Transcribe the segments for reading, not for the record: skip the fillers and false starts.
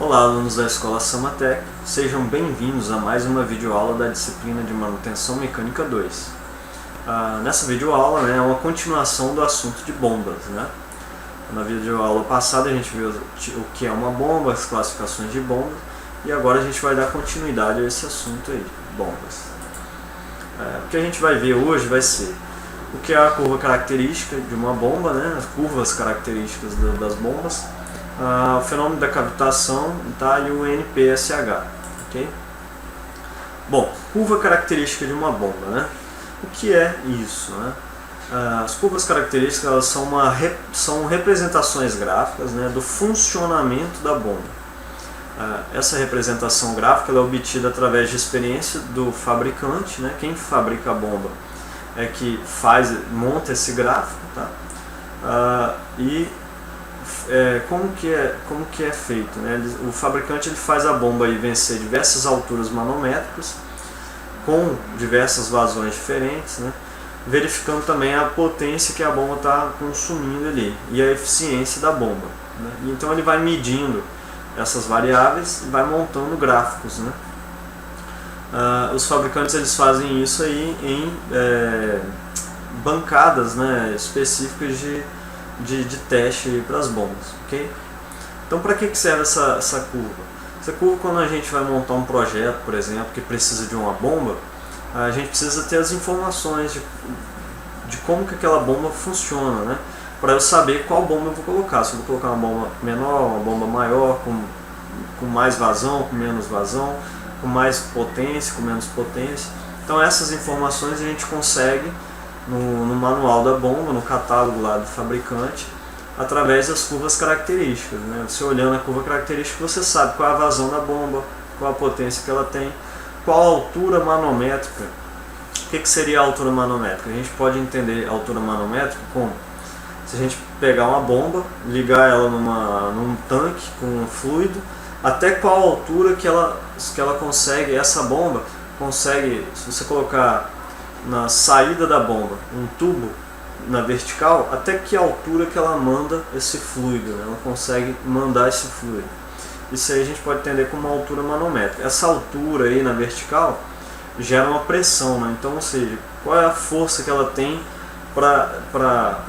Olá, alunos da Escola Samatec, sejam bem-vindos a mais uma videoaula da disciplina de Manutenção Mecânica 2. Nessa videoaula é uma continuação do assunto de bombas. Na videoaula passada a gente viu o que é uma bomba, as classificações de bombas, e agora a gente vai dar continuidade a esse assunto aí, bombas. O que a gente vai ver hoje vai ser o que é a curva característica de uma bomba, as curvas características das bombas, o fenômeno da cavitação, e o NPSH. Okay? Bom, curva característica de uma bomba. O que é isso? As curvas características elas são representações gráficas do funcionamento da bomba. Essa representação gráfica é obtida através de experiência do fabricante. Quem fabrica a bomba é que monta esse gráfico. Como que é feito? O fabricante faz a bomba vencer diversas alturas manométricas com diversas vazões diferentes, verificando também a potência que a bomba está consumindo ali e a eficiência da bomba. Então ele vai medindo essas variáveis e vai montando gráficos. Os fabricantes eles fazem isso aí em bancadas específicas de teste para as bombas. Okay? Então, para que serve essa curva? Essa curva, quando a gente vai montar um projeto, por exemplo, que precisa de uma bomba, a gente precisa ter as informações de como que aquela bomba funciona, para eu saber qual bomba eu vou colocar. Se eu vou colocar uma bomba menor, uma bomba maior, com mais vazão, com menos vazão, com mais potência, com menos potência. Então essas informações a gente consegue no manual da bomba, no catálogo lá do fabricante, através das curvas características. Você olhando a curva característica, você sabe qual é a vazão da bomba, qual a potência que ela tem, qual a altura manométrica. O que seria a altura manométrica? A gente pode entender a altura manométrica como se a gente pegar uma bomba, ligar ela num tanque com fluido, até qual altura que ela consegue, essa bomba consegue, se você colocar na saída da bomba um tubo na vertical, até que altura que ela manda esse fluido, ela consegue mandar esse fluido. Isso aí a gente pode entender como uma altura manométrica. Essa altura aí na vertical gera uma pressão, então, ou seja, qual é a força que ela tem para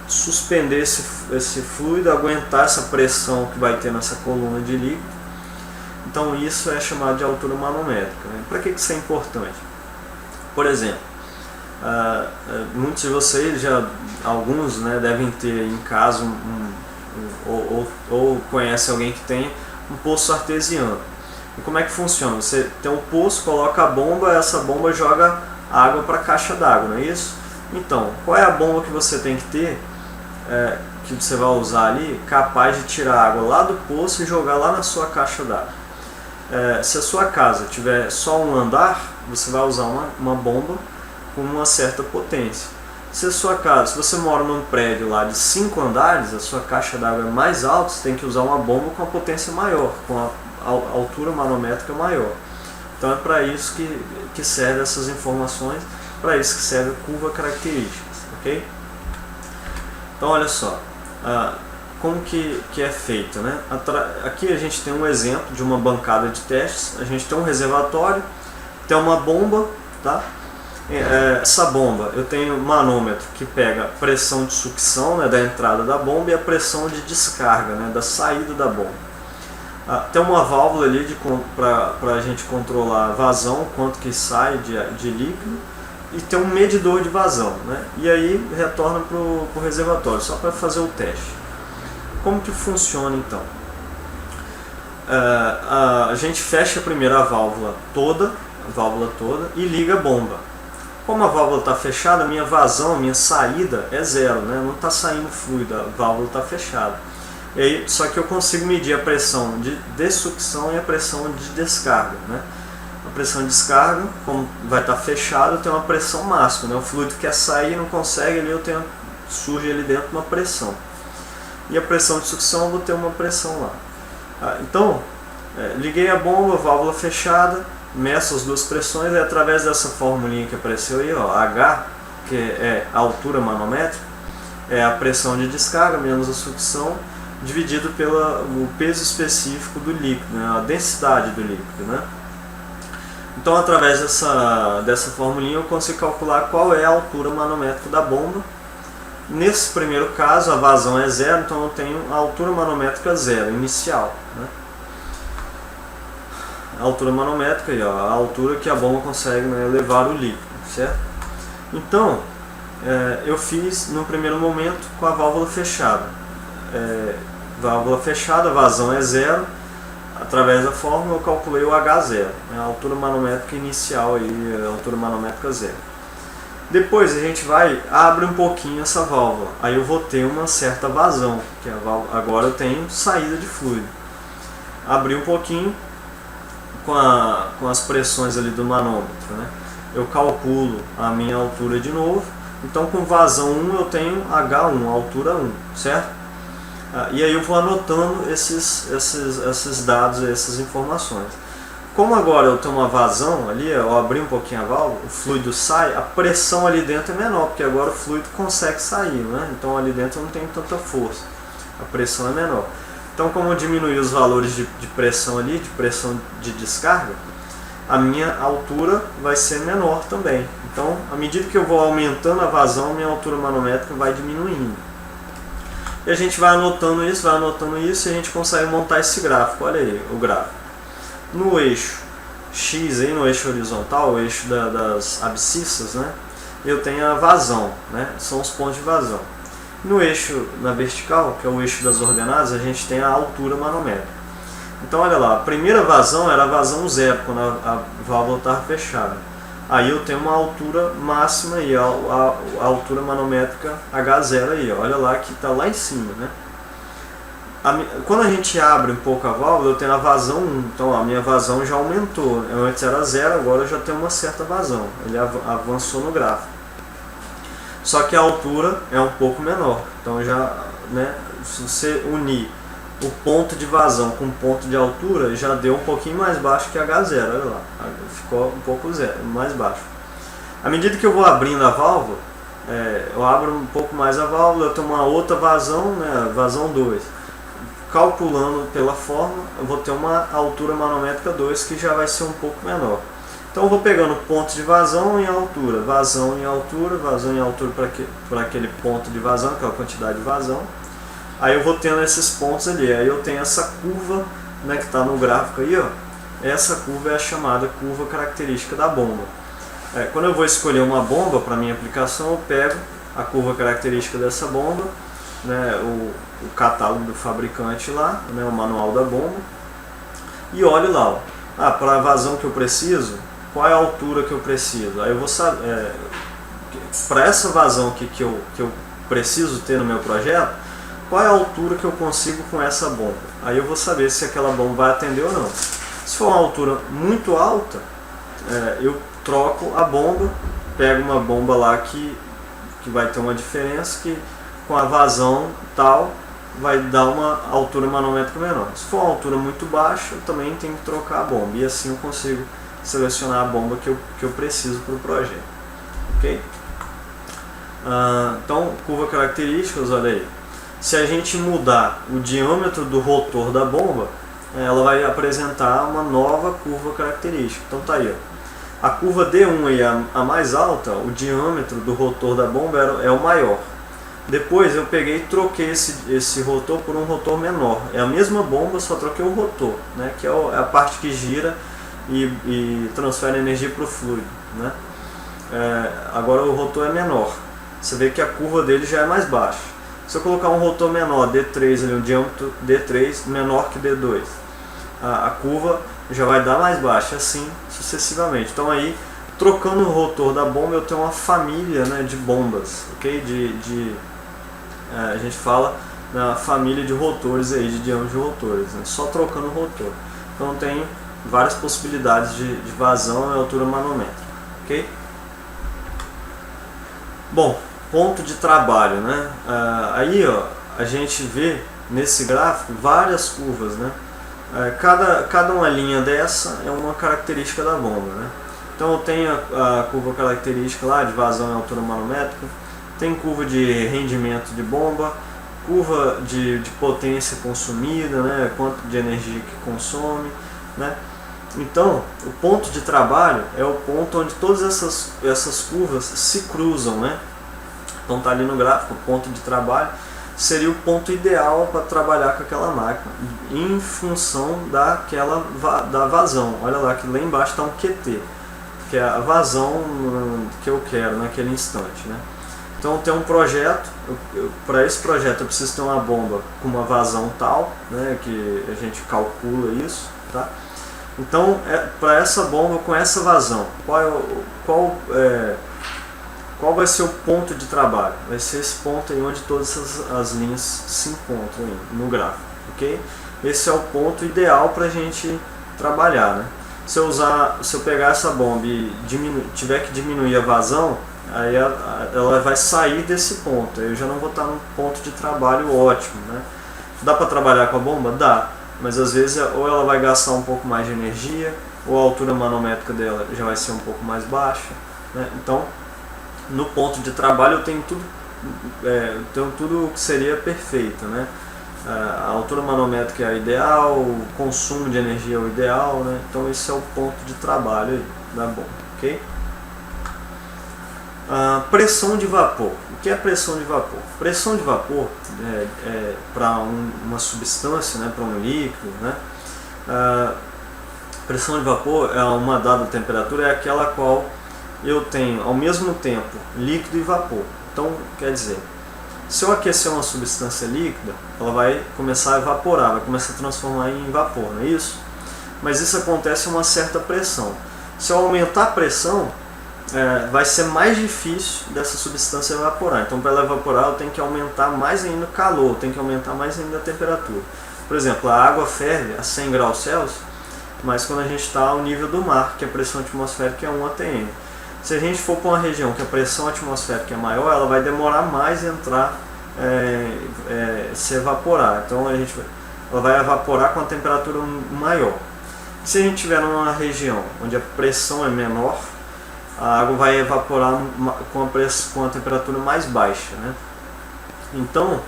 suspender esse fluido, aguentar essa pressão que vai ter nessa coluna de líquido. Então isso é chamado de altura manométrica. Para que isso é importante? Por exemplo, muitos de vocês, alguns devem ter em casa ou conhece alguém que tem um poço artesiano. E como é que funciona? Você tem um poço, coloca a bomba, essa bomba joga água para a caixa d'água, não é isso? Então, qual é a bomba que você tem que ter, que você vai usar ali, capaz de tirar a água lá do poço e jogar lá na sua caixa d'água? Se a sua casa tiver só um andar, você vai usar uma bomba com uma certa potência. Se você mora num prédio lá de 5 andares, a sua caixa d'água é mais alta, você tem que usar uma bomba com a potência maior, com a altura manométrica maior. Então é para isso que servem essas informações, para isso que serve a curva características. Okay? Então olha só, como que é feito. Aqui a gente tem um exemplo de uma bancada de testes. A gente tem um reservatório, tem uma bomba, essa bomba, eu tenho um manômetro que pega a pressão de sucção da entrada da bomba e a pressão de descarga da saída da bomba. Tem uma válvula ali para a gente controlar a vazão, quanto que sai de líquido, e tem um medidor de vazão, e aí retorna para o reservatório, só para fazer o teste. Como que funciona então? A gente fecha primeiro a válvula toda e liga a bomba. Como a válvula está fechada, a minha vazão, a minha saída é zero, não está saindo fluido, a válvula está fechada. E aí, só que eu consigo medir a pressão de sucção e a pressão de descarga. A pressão de descarga, como vai estar fechado, eu tenho uma pressão máxima. O fluido quer sair e não consegue, ali surge ali dentro uma pressão. E a pressão de sucção, eu vou ter uma pressão lá. Então, liguei a bomba, válvula fechada, meço as duas pressões, e através dessa formulinha que apareceu aí, H, que é a altura manométrica, é a pressão de descarga menos a sucção, dividido pelo peso específico do líquido, né, a densidade do líquido, né? Então, através dessa formulinha, eu consigo calcular qual é a altura manométrica da bomba. Nesse primeiro caso, a vazão é zero, então eu tenho a altura manométrica zero, inicial, né? A altura manométrica, aí, ó, a altura que a bomba consegue, né, levar o líquido, certo? Então, eu fiz no primeiro momento com a válvula fechada. Válvula fechada, a vazão é zero. Através da fórmula eu calculei o H0, né, a altura manométrica inicial, aí, a altura manométrica zero. Depois a gente abre um pouquinho essa válvula, aí eu vou ter uma certa vazão, que agora eu tenho saída de fluido. Abri um pouquinho com as pressões ali do manômetro, né, eu calculo a minha altura de novo. Então com vazão 1 eu tenho H1, altura 1, certo? E aí eu vou anotando esses dados, essas informações. Como agora eu tenho uma vazão ali, eu abri um pouquinho a válvula, o fluido sai, a pressão ali dentro é menor, porque agora o fluido consegue sair, né? Então ali dentro não tem tanta força, a pressão é menor. Então, como eu diminuir os valores de pressão ali, de pressão de descarga, a minha altura vai ser menor também. Então, à medida que eu vou aumentando a vazão, minha altura manométrica vai diminuindo. E a gente vai anotando isso, e a gente consegue montar esse gráfico. Olha aí o gráfico. No eixo X, aí, no eixo horizontal, o eixo das abscissas, né, eu tenho a vazão, né, são os pontos de vazão. No eixo na vertical, que é o eixo das ordenadas, a gente tem a altura manométrica. Então olha lá, a primeira vazão era a vazão zero, quando a válvula estava fechada. Aí eu tenho uma altura máxima e a altura manométrica H0 aí, ó. Olha lá que está lá em cima, né? Quando a gente abre um pouco a válvula, eu tenho a vazão 1, então a minha vazão já aumentou. Antes era 0, agora eu já tenho uma certa vazão, ele avançou no gráfico. Só que a altura é um pouco menor, então já, né, se você unir o ponto de vazão com o ponto de altura, já deu um pouquinho mais baixo que H0, olha lá, ficou um pouco mais baixo. À medida que eu vou abrindo a válvula, eu abro um pouco mais a válvula, eu tenho uma outra vazão, né, vazão 2. Calculando pela fórmula, eu vou ter uma altura manométrica 2 que já vai ser um pouco menor. Então eu vou pegando pontos de vazão em altura, vazão em altura para aquele ponto de vazão, que é a quantidade de vazão. Aí eu vou tendo esses pontos ali, aí eu tenho essa curva, né, que está no gráfico aí, ó. Essa curva é a chamada curva característica da bomba. Quando eu vou escolher uma bomba para minha aplicação, eu pego a curva característica dessa bomba, né, o catálogo do fabricante lá, né, o manual da bomba, e olho lá, ó, para a vazão que eu preciso, qual é a altura que eu preciso? Aí eu vou saber, para essa vazão que eu preciso ter no meu projeto, qual é a altura que eu consigo com essa bomba? Aí eu vou saber se aquela bomba vai atender ou não. Se for uma altura muito alta, eu troco a bomba, pego uma bomba lá que vai ter uma diferença, que com a vazão tal vai dar uma altura manométrica menor. Se for uma altura muito baixa, eu também tenho que trocar a bomba, e assim eu consigo selecionar a bomba que eu preciso para o projeto. Ok? Então, curva características, olha aí. Se a gente mudar o diâmetro do rotor da bomba, ela vai apresentar uma nova curva característica. Então tá aí, ó. A curva D1 aí, a mais alta, o diâmetro do rotor da bomba é o maior. Depois eu peguei e troquei esse rotor por um rotor menor. É a mesma bomba, só troquei o rotor, né, que é a parte que gira e transfere energia para o fluido, né? Agora o rotor é menor. Você vê que a curva dele já é mais baixa. Se eu colocar um rotor menor, D3, ali, um diâmetro D3 menor que D2, a curva já vai dar mais baixa, assim sucessivamente. Então aí, trocando o rotor da bomba, eu tenho uma família, né, de bombas, ok? A gente fala na família de rotores aí, de diâmetro de rotores, né? Só trocando o rotor. Então tem várias possibilidades de vazão e altura manométrica, ok? Bom, ponto de trabalho, né? Aí, ó, a gente vê nesse gráfico várias curvas, né? Cada uma linha dessa é uma característica da bomba, né? Então eu tenho a curva característica lá de vazão e altura manométrica, tem curva de rendimento de bomba, curva de potência consumida, né? Quanto de energia que consome, né? Então, o ponto de trabalho é o ponto onde todas essas curvas se cruzam, né? Então está ali no gráfico, o ponto de trabalho seria o ponto ideal para trabalhar com aquela máquina, em função da vazão. Olha lá que lá embaixo está um QT, que é a vazão que eu quero naquele instante, né? Então tem um projeto, para esse projeto eu preciso ter uma bomba com uma vazão tal, né, que a gente calcula isso, tá? Então, para essa bomba com essa vazão, qual vai ser o ponto de trabalho? Vai ser esse ponto aí onde todas as linhas se encontram aí, no gráfico, ok? Esse é o ponto ideal para a gente trabalhar, né? Se eu pegar essa bomba e tiver que diminuir a vazão, aí ela vai sair desse ponto, aí eu já não vou estar num ponto de trabalho ótimo, né? Dá para trabalhar com a bomba? Dá, mas às vezes ou ela vai gastar um pouco mais de energia, ou a altura manométrica dela já vai ser um pouco mais baixa, né? Então, no ponto de trabalho eu tenho tudo que seria perfeito, né? A altura manométrica é a ideal, o consumo de energia é o ideal, né? Então esse é o ponto de trabalho aí da bomba, ok? Pressão de vapor. O que é pressão de vapor? Pressão de vapor para uma substância, né, para um líquido, né? Pressão de vapor é uma dada temperatura, é aquela qual eu tenho ao mesmo tempo líquido e vapor. Então, quer dizer, se eu aquecer uma substância líquida, ela vai começar a evaporar, vai começar a transformar em vapor, não é isso? Mas isso acontece a uma certa pressão. Se eu aumentar a pressão, vai ser mais difícil dessa substância evaporar. Então, para ela evaporar, eu tenho que aumentar mais ainda o calor, eu tenho que aumentar mais ainda a temperatura. Por exemplo, a água ferve a 100 graus Celsius, mas quando a gente está ao nível do mar, que a pressão atmosférica é 1 atm. Se a gente for para uma região que a pressão atmosférica é maior, ela vai demorar mais a entrar, se evaporar. Então ela vai evaporar com a temperatura maior. Se a gente estiver numa região onde a pressão é menor, a água vai evaporar com a temperatura mais baixa, né? Então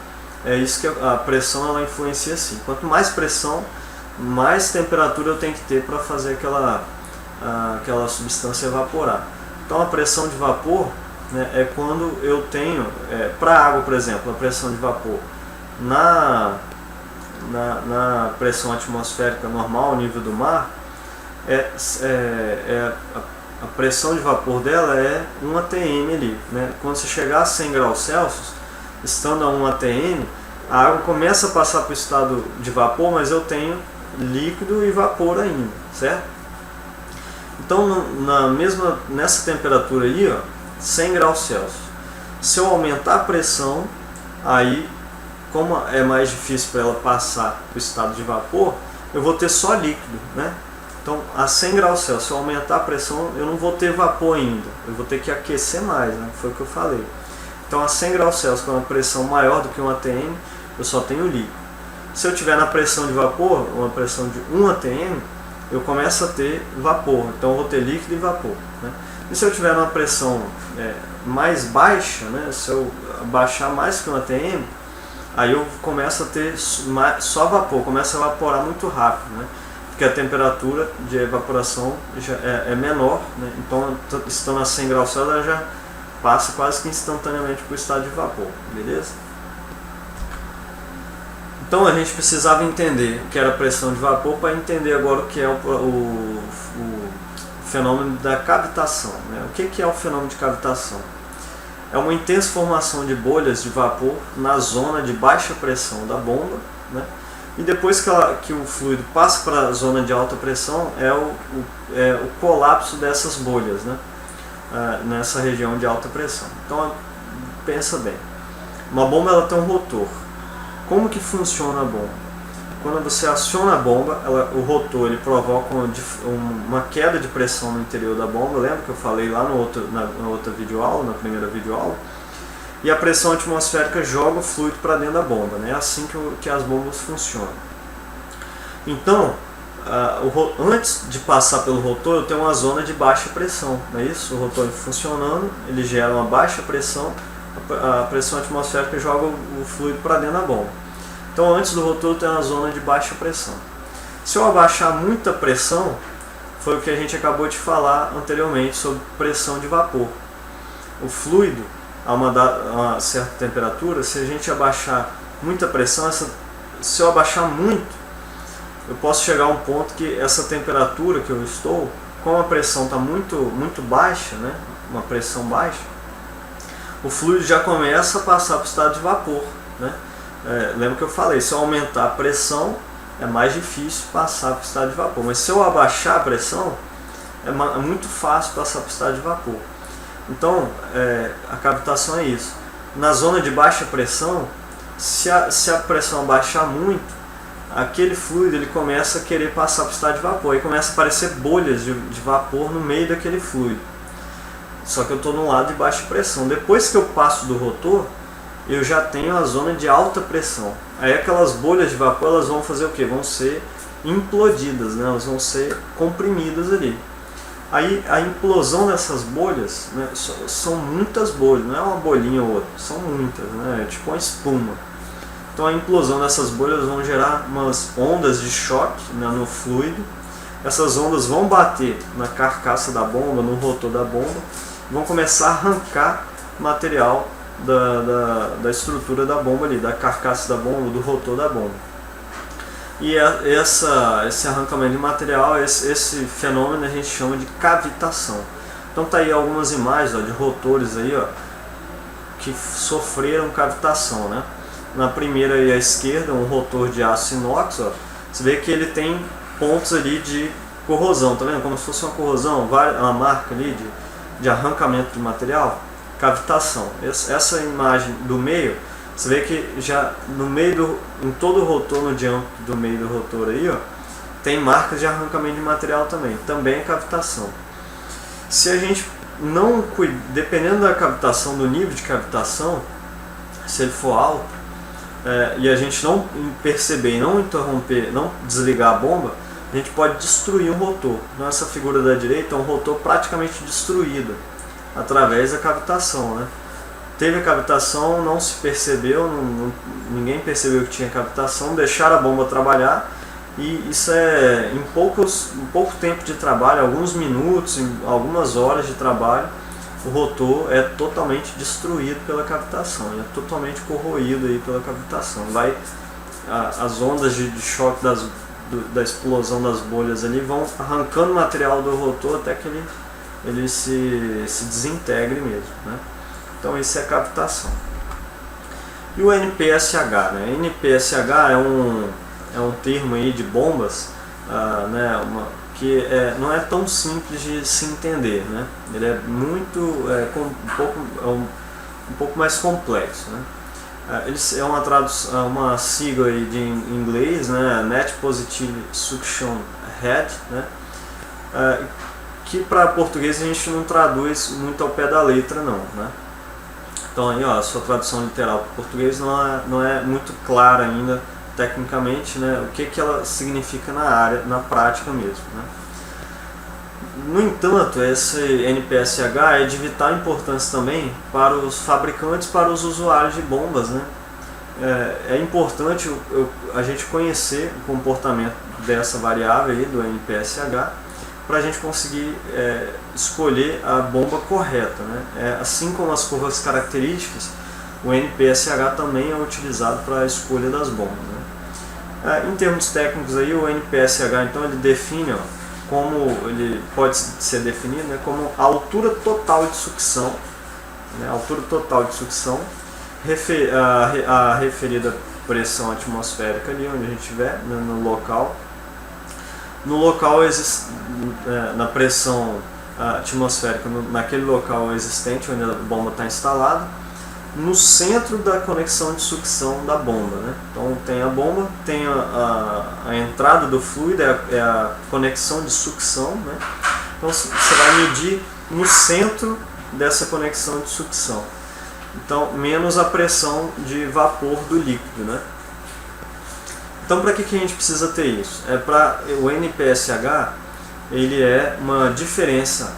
é isso que a pressão ela influencia assim. Quanto mais pressão, mais temperatura eu tenho que ter para fazer aquela substância evaporar. Então a pressão de vapor, né, é quando eu tenho, para a água, por exemplo, a pressão de vapor na pressão atmosférica normal, nível do mar, a pressão de vapor dela é 1 atm ali, né? Quando você chegar a 100 graus Celsius, estando a 1 atm, a água começa a passar para o estado de vapor, mas eu tenho líquido e vapor ainda, certo? Então, nessa temperatura aí, ó, 100 graus Celsius, se eu aumentar a pressão, aí, como é mais difícil para ela passar para o estado de vapor, eu vou ter só líquido, né? Então, a 100 graus Celsius, se eu aumentar a pressão, eu não vou ter vapor ainda, eu vou ter que aquecer mais, né? Foi o que eu falei. Então, a 100 graus Celsius, com uma pressão maior do que 1 atm, eu só tenho líquido. Se eu tiver na pressão de vapor, uma pressão de 1 atm, eu começo a ter vapor, então eu vou ter líquido e vapor, né? E se eu tiver uma pressão mais baixa, né, se eu baixar mais que 1 atm, aí eu começo a ter só vapor, começa a evaporar muito rápido, né? Porque a temperatura de evaporação já é menor, né? Então estando a 100 graus Celsius ela já passa quase que instantaneamente para o estado de vapor, beleza? Então a gente precisava entender o que era pressão de vapor para entender agora o que é o fenômeno da cavitação, né? O que é o fenômeno de cavitação? É uma intensa formação de bolhas de vapor na zona de baixa pressão da bomba, né? E depois que o fluido passa para a zona de alta pressão, é o colapso dessas bolhas, né? Nessa região de alta pressão. Então pensa bem, uma bomba ela tem um rotor. Como que funciona a bomba? Quando você aciona a bomba, o rotor ele provoca uma queda de pressão no interior da bomba. Lembra que eu falei lá na outra videoaula, na primeira videoaula? E a pressão atmosférica joga o fluido para dentro da bomba, né? É assim que as bombas funcionam. Então, antes de passar pelo rotor, eu tenho uma zona de baixa pressão, não é isso? O rotor funcionando, ele gera uma baixa pressão, a pressão atmosférica joga o fluido para dentro da bomba. Então antes do rotor tem uma zona de baixa pressão. Se eu abaixar muita pressão, foi o que a gente acabou de falar anteriormente sobre pressão de vapor. O fluido, a uma certa temperatura, se a gente abaixar muita pressão, se eu abaixar muito, eu posso chegar a um ponto que essa temperatura que eu estou, como a pressão está muito baixa, né, uma pressão baixa, o fluido já começa a passar para o estado de vapor, né? Lembra que eu falei, se eu aumentar a pressão, é mais difícil passar para o estado de vapor, mas se eu abaixar a pressão, é muito fácil passar para o estado de vapor. Então, a cavitação é isso. Na zona de baixa pressão, se a pressão baixar muito, aquele fluido ele começa a querer passar para o estado de vapor, e começa a aparecer bolhas de vapor no meio daquele fluido. Só que eu estou no lado de baixa pressão. Depois que eu passo do rotor, eu já tenho a zona de alta pressão. Aí aquelas bolhas de vapor, elas vão fazer o quê? Vão ser implodidas, né? Elas vão ser comprimidas ali. Aí a implosão dessas bolhas, né, são muitas bolhas, não é uma bolinha ou outra, são muitas, né? É tipo uma espuma. Então a implosão dessas bolhas vão gerar umas ondas de choque, né, no fluido. Essas ondas vão bater na carcaça da bomba, no rotor da bomba, vão começar a arrancar material da estrutura da bomba ali, da carcaça da bomba, do rotor da bomba. E esse arrancamento de material, esse fenômeno a gente chama de cavitação. Então tá aí algumas imagens, ó, de rotores aí, ó, que sofreram cavitação, né? Na primeira aí à esquerda, um rotor de aço inox, ó, você vê que ele tem pontos ali de corrosão, tá vendo? Como se fosse uma corrosão, uma marca ali de arrancamento de material, cavitação. Essa imagem do meio, você vê que já no meio em todo o rotor, no diâmetro do meio do rotor aí, ó, tem marcas de arrancamento de material também é cavitação. Se a gente não cuidar, dependendo da cavitação, do nível de cavitação, se ele for alto, e a gente não perceber e não interromper, não desligar a bomba, a gente pode destruir um rotor. Nessa figura da direita é um rotor praticamente destruído através da cavitação, né? Teve a cavitação, não se percebeu, ninguém percebeu que tinha cavitação, deixaram a bomba trabalhar, e isso em pouco tempo de trabalho, alguns minutos, em algumas horas de trabalho, o rotor é totalmente destruído pela cavitação, é totalmente corroído aí pela cavitação. As ondas de choque da explosão das bolhas ali vão arrancando o material do rotor até que ele se desintegre mesmo, né? Então isso é cavitação. E o NPSH, né? NPSH é um termo aí de bombas, né? Que não é tão simples de se entender, né? Ele é um pouco mais complexo, né? É uma sigla aí em inglês, né? Net Positive Suction Head, né? Que para português a gente não traduz muito ao pé da letra, não, né? Então aí, ó, a sua tradução literal para português não é muito clara ainda tecnicamente, né? O que ela significa na prática mesmo, né? No entanto, esse NPSH é de vital importância também para os fabricantes, para os usuários de bombas, né? É importante a gente conhecer o comportamento dessa variável aí, do NPSH, para a gente conseguir escolher a bomba correta, né? Assim como as curvas características, o NPSH também é utilizado para a escolha das bombas, né? Em termos técnicos, aí, o NPSH então, ele define, ó, como ele pode ser definido, né, como a altura total de sucção, né, altura total de sucção, a referida pressão atmosférica ali onde a gente estiver, né, no local. No local na pressão atmosférica, naquele local existente onde a bomba está instalada, no centro da conexão de sucção da bomba, né? Então tem a bomba, tem a entrada do fluido, é a conexão de sucção, né? Então você vai medir no centro dessa conexão de sucção. Então menos a pressão de vapor do líquido, né? Então para que a gente precisa ter isso? Para o NPSH, ele é uma diferença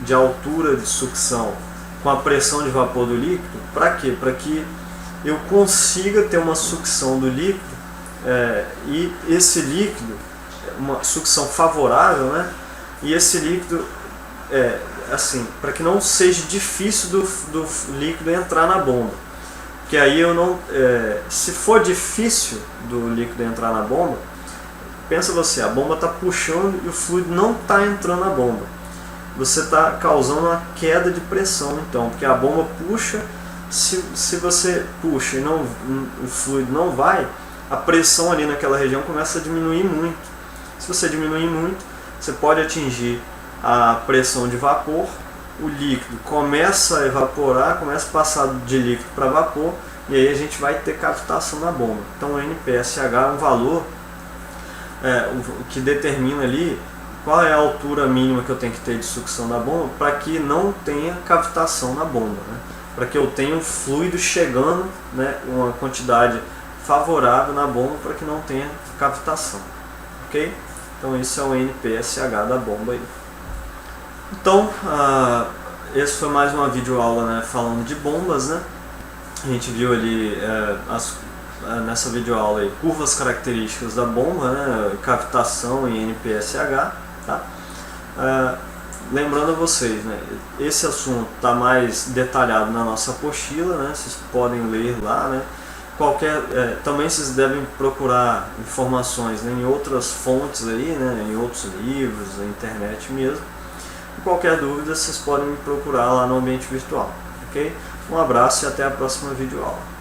de altura de sucção com a pressão de vapor do líquido. Para quê? Para que eu consiga ter uma sucção do líquido, e esse líquido, uma sucção favorável, né? E esse líquido, assim, para que não seja difícil do líquido entrar na bomba. Porque aí eu não, se for difícil do líquido entrar na bomba, pensa você, a bomba está puxando e o fluido não está entrando na bomba. Você está causando uma queda de pressão, então, porque a bomba puxa, se você puxa e o fluido não vai, a pressão ali naquela região começa a diminuir muito. Se você diminuir muito, você pode atingir a pressão de vapor, o líquido começa a evaporar, começa a passar de líquido para vapor, e aí a gente vai ter cavitação na bomba. Então o NPSH é um valor que determina ali qual é a altura mínima que eu tenho que ter de sucção da bomba para que não tenha cavitação na bomba, né? Para que eu tenha um fluido chegando, né, uma quantidade favorável na bomba para que não tenha cavitação, ok? Então isso é o NPSH da bomba aí. Então esse foi mais uma videoaula, né, falando de bombas, né? A gente viu ali nessa videoaula aí, curvas características da bomba, né, cavitação e NPSH, tá? Lembrando a vocês, né, esse assunto está mais detalhado na nossa apostila, né, vocês podem ler lá, né? Também vocês devem procurar informações, né, em outras fontes aí, né, em outros livros, na internet mesmo. E qualquer dúvida vocês podem me procurar lá no ambiente virtual, ok? Um abraço e até a próxima videoaula.